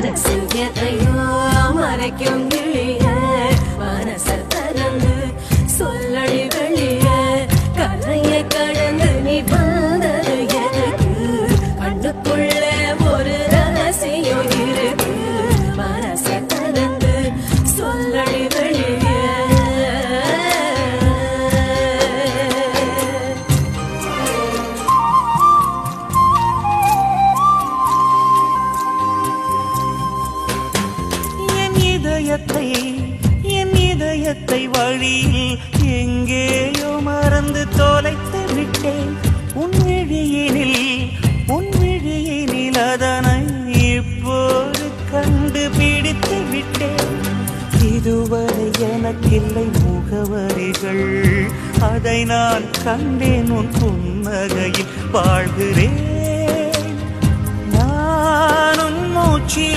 மனசில் எதையோ மறைக்கும் கிளிய மனச திறந்து சொல்லடி வெளிய கரைய கடந்து நீ வந்தது எதுக்கு கண்ணுக்குள்ள ஒரு ரகசியம் இருக்கு மனச திறந்து சொல்லடி வெளிய என் இதயத்தை வழியில் எங்கேயோ மறந்து தொலைத்து விட்டேன் உன் விழியினில் அதனை இப்போது கண்டுபிடித்து விட்டேன் இதுவரை எனக்கில்லை முகவரிகள் அதை நான் கண்டேன் உன் புன்னகையில் வாழ்கிறேன் நான் உன் மூச்சில்